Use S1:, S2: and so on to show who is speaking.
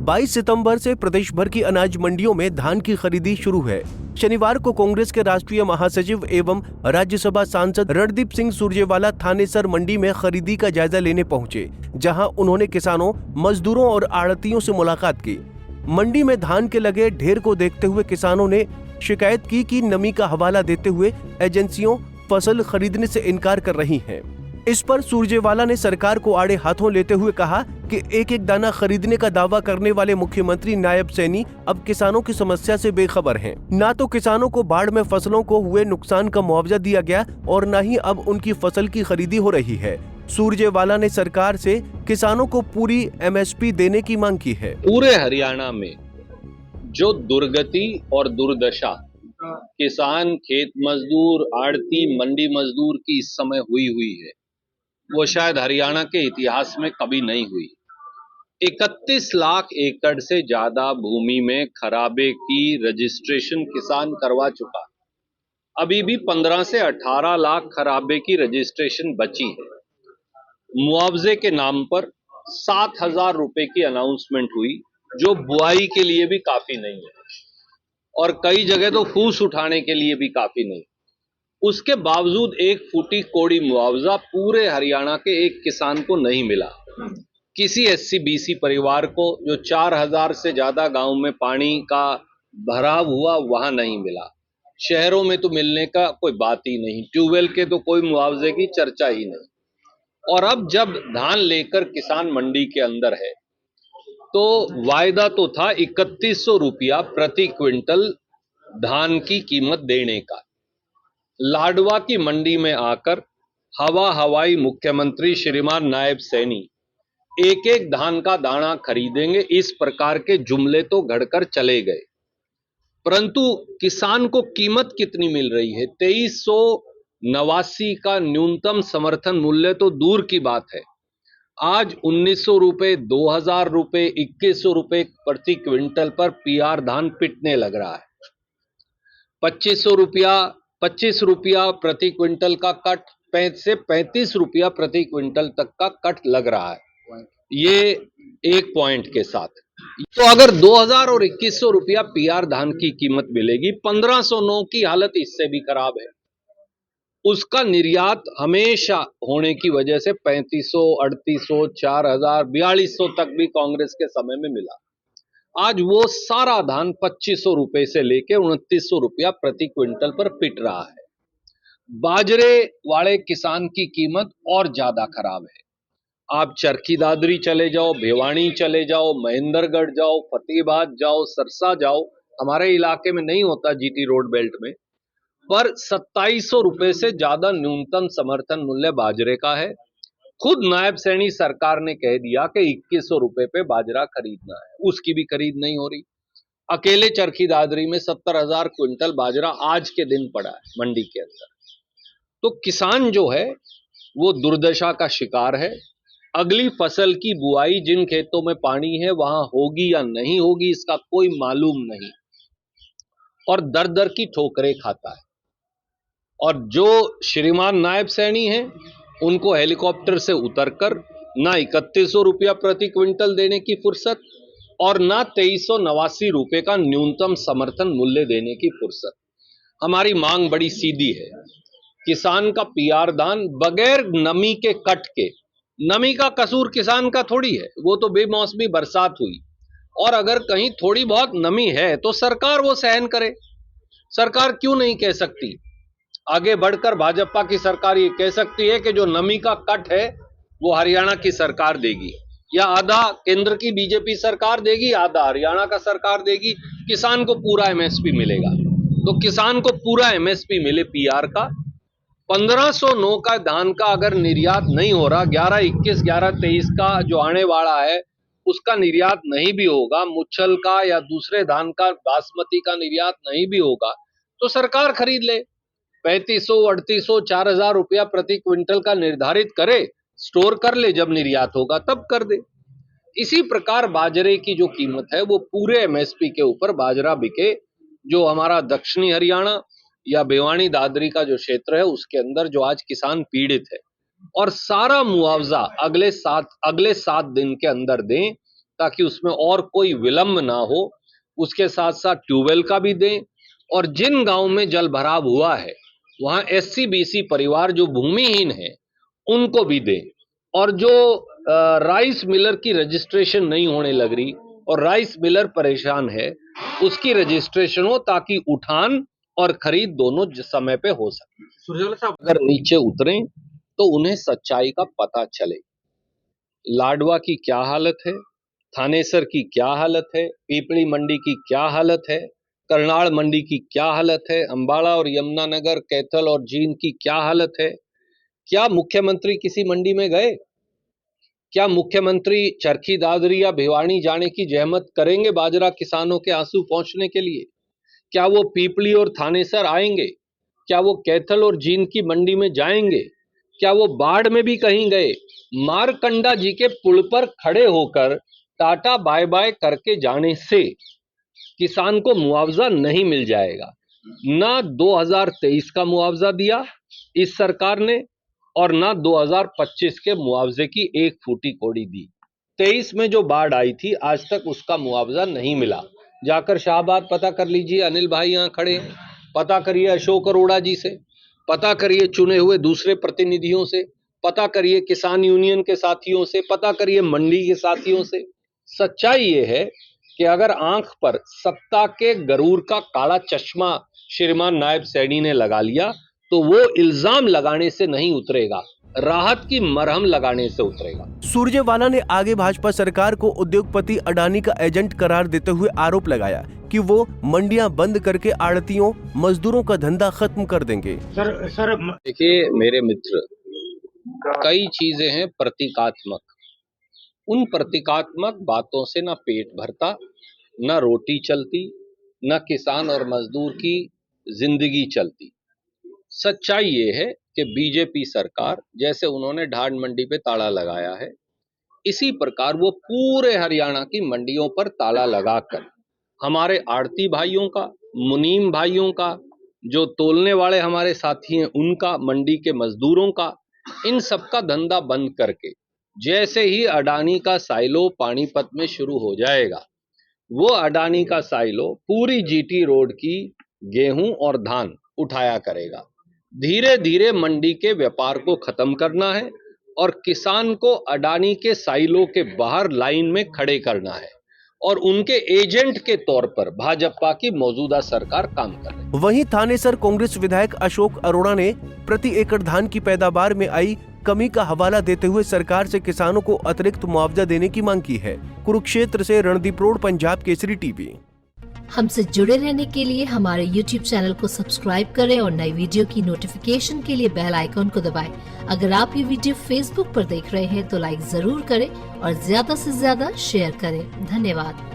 S1: 22 सितंबर से प्रदेश भर की अनाज मंडियों में धान की खरीदी शुरू है। शनिवार को कांग्रेस के राष्ट्रीय महासचिव एवं राज्यसभा सांसद रणदीप सिंह सुरजेवाला थानेसर मंडी में खरीदी का जायजा लेने पहुंचे, जहां उन्होंने किसानों, मजदूरों और आड़तियों से मुलाकात की। मंडी में धान के लगे ढेर को देखते हुए किसानों ने शिकायत की कि नमी का हवाला देते हुए एजेंसियों फसल खरीदने से इनकार कर रही हैं। इस पर सुरजेवाला ने सरकार को आड़े हाथों लेते हुए कहा कि एक एक दाना खरीदने का दावा करने वाले मुख्यमंत्री नायब सैनी अब किसानों की समस्या से बेखबर हैं। ना तो किसानों को बाढ़ में फसलों को हुए नुकसान का मुआवजा दिया गया और न ही अब उनकी फसल की खरीदी हो रही है। सुरजेवाला ने सरकार से किसानों को पूरी एमएसपी देने की मांग की है।
S2: पूरे हरियाणा में जो दुर्गति और दुर्दशा किसान, खेत मजदूर, आड़ती, मंडी मजदूर की इस समय हुई है, वो शायद हरियाणा के इतिहास में कभी नहीं हुई। 31 लाख एकड़ से ज्यादा भूमि में खराबे की रजिस्ट्रेशन किसान करवा चुका। अभी भी 15 से 18 लाख खराबे की रजिस्ट्रेशन बची है। मुआवजे के नाम पर 7,000 रुपए की अनाउंसमेंट हुई, जो बुआई के लिए भी काफी नहीं है और कई जगह तो फूस उठाने के लिए भी काफी नहीं। उसके बावजूद 1 फुटी कोड़ी मुआवजा पूरे हरियाणा के एक किसान को नहीं मिला। किसी एससी बीसी परिवार को जो 4,000 से ज्यादा गांव में पानी का भराव हुआ, वहां नहीं मिला। शहरों में तो मिलने का कोई बात ही नहीं, ट्यूबवेल के तो कोई मुआवजे की चर्चा ही नहीं। और अब जब धान लेकर किसान मंडी के अंदर है, तो वायदा तो था 3100 रुपया प्रति क्विंटल धान की कीमत देने का। लाडवा की मंडी में आकर हवाई मुख्यमंत्री श्रीमान नायब सैनी एक एक धान का दाना खरीदेंगे, इस प्रकार के जुमले तो गढ़कर चले गए। परंतु किसान को कीमत कितनी मिल रही है? 2389 का न्यूनतम समर्थन मूल्य तो दूर की बात है, आज 1900 रुपए, 2000 रुपए, 2100 रुपए प्रति क्विंटल पर पीआर धान पिटने लग रहा है। 25 रुपया प्रति क्विंटल का कट, 5 से 35 रुपया प्रति क्विंटल तक का कट लग रहा है, ये एक पॉइंट के साथ। तो अगर 2000 और 2100 रुपया पीआर धान की कीमत मिलेगी, 1509 की हालत इससे भी खराब है। उसका निर्यात हमेशा होने की वजह से 3500, 3800, 4000, 4200 तक भी कांग्रेस के समय में मिला। आज वो सारा धान 2500 रुपए से लेके 2900 रुपया प्रति क्विंटल पर पिट रहा है। बाजरे वाले किसान की कीमत और ज्यादा खराब है। आप चरखी दादरी चले जाओ, भिवानी चले जाओ, महेंद्रगढ़ जाओ, फतेहाबाद जाओ, सरसा जाओ, हमारे इलाके में नहीं होता जीटी रोड बेल्ट में, पर 2700 रुपए से ज्यादा न्यूनतम समर्थन मूल्य बाजरे का है। खुद नायब सैनी सरकार ने कह दिया कि 2100 रुपए पे बाजरा खरीदना है, उसकी भी खरीद नहीं हो रही। अकेले चरखी दादरी में 70,000 क्विंटल बाजरा आज के दिन पड़ा है मंडी के अंदर। तो किसान जो है वो दुर्दशा का शिकार है। अगली फसल की बुआई जिन खेतों में पानी है वहां होगी या नहीं होगी, इसका कोई मालूम नहीं, और दर दर की ठोकरें खाता है। और जो श्रीमान नायब सैनी हैं, उनको हेलीकॉप्टर से उतरकर ना 3100 रुपया प्रति क्विंटल देने की फुर्सत और ना 2389 रुपए का न्यूनतम समर्थन मूल्य देने की फुर्सत। हमारी मांग बड़ी सीधी है, किसान का पीआर धान बगैर नमी के कट के, नमी का कसूर किसान का थोड़ी है, वो तो बेमौसमी बरसात हुई, और अगर कहीं थोड़ी बहुत नमी है तो सरकार वो सहन करे। सरकार क्यों नहीं कह सकती? आगे बढ़कर भाजपा की सरकार ये कह सकती है कि जो नमी का कट है वो हरियाणा की सरकार देगी, या आधा केंद्र की बीजेपी सरकार देगी, आधा हरियाणा का सरकार देगी, किसान को पूरा एमएसपी मिलेगा। तो किसान को पूरा एमएसपी मिले पीआर का। 1509 का धान का अगर निर्यात नहीं हो रहा, 11-21, 11-23 का जो आने वाला है उसका निर्यात नहीं भी होगा, मुच्छल का या दूसरे धान का, बासमती का निर्यात नहीं भी होगा, तो सरकार खरीद ले। 3500, 3800, 4000 रुपया प्रति क्विंटल का निर्धारित करे, स्टोर कर ले, जब निर्यात होगा तब कर दे। इसी प्रकार बाजरे की जो कीमत है वो पूरे एमएसपी के ऊपर बाजरा बिके। जो हमारा दक्षिणी हरियाणा या भिवानी दादरी का जो क्षेत्र है उसके अंदर जो आज किसान पीड़ित है, और सारा मुआवजा अगले 7 दिन के अंदर दें, ताकि उसमें और कोई विलंब ना हो। उसके साथ साथ ट्यूबवेल का भी दें, और जिन गांव में जल भराव हुआ है वहां एससी बीसी परिवार जो भूमिहीन है उनको भी दें। और जो राइस मिलर की रजिस्ट्रेशन नहीं होने लग रही और राइस मिलर परेशान है, उसकी रजिस्ट्रेशन हो ताकि उठान और खरीद दोनों समय पे हो सके।
S3: सुरजेवाला साहब,
S2: अगर नीचे उतरें तो उन्हें सच्चाई का पता चले। लाडवा की क्या हालत है, थानेसर की क्या हालत है, पीपली मंडी की क्या हालत है, करनाल मंडी की क्या हालत है, अंबाला और यमुनानगर, कैथल और जींद की क्या हालत है। क्या मुख्यमंत्री किसी मंडी में गए? क्या मुख्यमंत्री चरखी दादरी या भिवानी जाने की जहमत करेंगे बाजरा किसानों के आंसू पहुंचने के लिए? क्या वो पीपली और थानेसर आएंगे? क्या वो कैथल और जींद की मंडी में जाएंगे? क्या वो बाढ़ में भी कहीं गए? मारकंडा जी के पुल पर खड़े होकर टाटा बाय बाय करके जाने से किसान को मुआवजा नहीं मिल जाएगा। ना 2023 का मुआवजा दिया इस सरकार ने और ना 2025 के मुआवजे की एक फूटी कौड़ी दी। 23 में जो बाढ़ आई थी आज तक उसका मुआवजा नहीं मिला। जाकर शाहबाद पता कर लीजिए, अनिल भाई यहाँ खड़े हैं, पता करिए अशोक अरोड़ा जी से, पता करिए चुने हुए दूसरे प्रतिनिधियों से, पता करिए किसान यूनियन के साथियों से, पता करिए मंडी के साथियों से। सच्चाई ये है कि अगर आंख पर सत्ता के गरूर का काला चश्मा श्रीमान नायब सैनी ने लगा लिया तो वो इल्जाम लगाने से नहीं उतरेगा, राहत की मरहम लगाने से उतरेगा।
S1: सुरजेवाला ने आगे भाजपा सरकार को उद्योगपति अडानी का एजेंट करार देते हुए आरोप लगाया कि वो मंडियां बंद करके आड़तियों मजदूरों का धंधा खत्म कर देंगे।
S3: सर
S2: देखिए मेरे मित्र, कई चीजें हैं प्रतीकात्मक। उन प्रतीकात्मक बातों से ना पेट भरता, ना रोटी चलती, ना किसान और मजदूर की जिंदगी चलती। सच्चाई ये है कि बीजेपी सरकार, जैसे उन्होंने ढाड मंडी पे ताला लगाया है, इसी प्रकार वो पूरे हरियाणा की मंडियों पर ताला लगाकर हमारे आड़ती भाइयों का, मुनीम भाइयों का, जो तोलने वाले हमारे साथी हैं उनका, मंडी के मजदूरों का, इन सबका धंधा बंद करके जैसे ही अडानी का साइलो पानीपत में शुरू हो जाएगा, वो अडानी का साइलो पूरी जीटी रोड की गेहूं और धान उठाया करेगा। धीरे धीरे मंडी के व्यापार को खत्म करना है और किसान को अडानी के साइलो के बाहर लाइन में खड़े करना है और उनके एजेंट के तौर पर भाजपा की मौजूदा सरकार काम कर रही है।
S1: वहीं थानेसर कांग्रेस विधायक अशोक अरोड़ा ने प्रति एकड़ धान की पैदावार में आई कमी का हवाला देते हुए सरकार से किसानों को अतिरिक्त मुआवजा देने की मांग की है। कुरुक्षेत्र से रणदीप रोड, पंजाब केसरी टीवी।
S4: हमसे जुड़े रहने के लिए हमारे YouTube चैनल को सब्सक्राइब करें और नई वीडियो की नोटिफिकेशन के लिए बेल आइकॉन को दबाएं। अगर आप ये वीडियो Facebook पर देख रहे हैं तो लाइक जरूर करें और ज्यादा से ज्यादा शेयर करें। धन्यवाद।